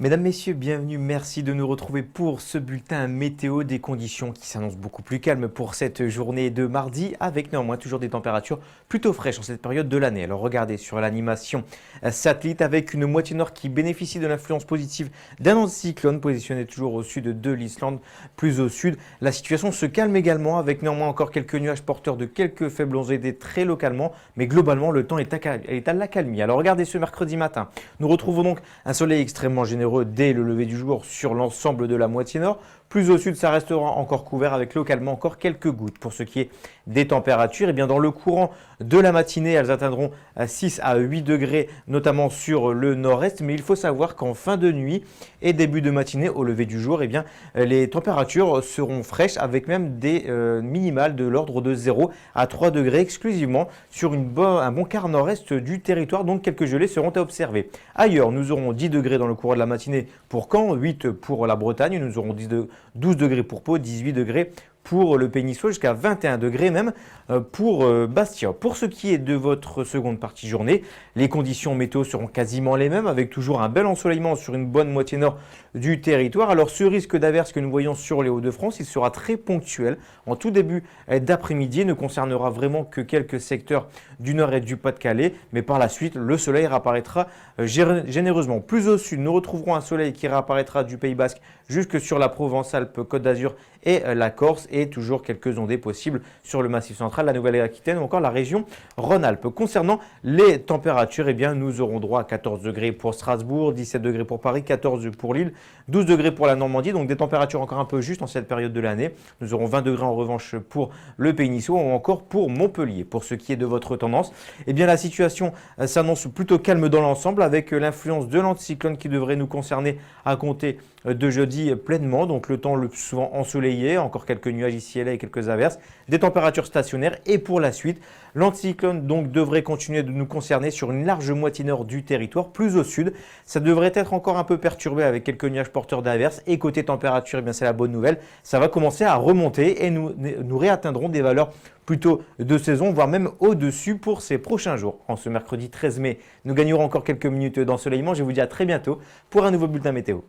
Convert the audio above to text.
Mesdames, Messieurs, bienvenue, merci de nous retrouver pour ce bulletin météo des conditions qui s'annoncent beaucoup plus calmes pour cette journée de mardi avec néanmoins toujours des températures plutôt fraîches en cette période de l'année. Alors regardez sur l'animation satellite avec une moitié nord qui bénéficie de l'influence positive d'un anticyclone positionné toujours au sud de l'Islande, plus au sud. La situation se calme également avec néanmoins encore quelques nuages porteurs de quelques faibles ondées très localement, mais globalement le temps est à l'accalmie. Alors regardez ce mercredi matin, nous retrouvons donc un soleil extrêmement généreux dès le lever du jour sur l'ensemble de la moitié nord. Plus au sud, ça restera encore couvert avec localement encore quelques gouttes. Pour ce qui est des températures, eh bien dans le courant de la matinée, elles atteindront 6 à 8 degrés, notamment sur le nord-est. Mais il faut savoir qu'en fin de nuit et début de matinée, au lever du jour, eh bien, les températures seront fraîches avec même des minimales de l'ordre de 0 à 3 degrés exclusivement sur un bon quart nord-est du territoire. Donc quelques gelées seront à observer. Ailleurs, nous aurons 10 degrés dans le courant de la matinée pour Caen, 8 pour la Bretagne. Nous aurons 12 degrés pour Pau, 18 degrés pour le Pays niçois, jusqu'à 21 degrés même pour Bastia. Pour ce qui est de votre seconde partie journée, les conditions météo seront quasiment les mêmes avec toujours un bel ensoleillement sur une bonne moitié nord du territoire. Alors ce risque d'averse que nous voyons sur les Hauts-de-France, il sera très ponctuel en tout début d'après-midi et ne concernera vraiment que quelques secteurs du nord et du Pas-de-Calais. Mais par la suite, le soleil réapparaîtra généreusement. Plus au sud, nous retrouverons un soleil qui réapparaîtra du Pays Basque jusque sur la Provence-Alpes-Côte d'Azur et la Corse et toujours quelques ondées possibles sur le Massif central, la Nouvelle-Aquitaine ou encore la région Rhône-Alpes. Concernant les températures, eh bien, nous aurons droit à 14 degrés pour Strasbourg, 17 degrés pour Paris, 14 pour Lille, 12 degrés pour la Normandie, donc des températures encore un peu justes en cette période de l'année. Nous aurons 20 degrés en revanche pour le Pays niçois ou encore pour Montpellier. Pour ce qui est de votre tendance, eh bien, la situation s'annonce plutôt calme dans l'ensemble avec l'influence de l'anticyclone qui devrait nous concerner à compter de jeudi pleinement, donc le temps le plus souvent ensoleillé, encore quelques nuages ici et là et quelques averses, des températures stationnaires et pour la suite, l'anticyclone donc devrait continuer de nous concerner sur une large moitié nord du territoire, plus au sud, ça devrait être encore un peu perturbé avec quelques nuages porteurs d'averses et côté température, eh bien c'est la bonne nouvelle, ça va commencer à remonter et nous réatteindrons des valeurs plutôt de saison, voire même au-dessus pour ces prochains jours. En ce mercredi 13 mai, nous gagnerons encore quelques minutes d'ensoleillement. Je vous dis à très bientôt pour un nouveau bulletin météo.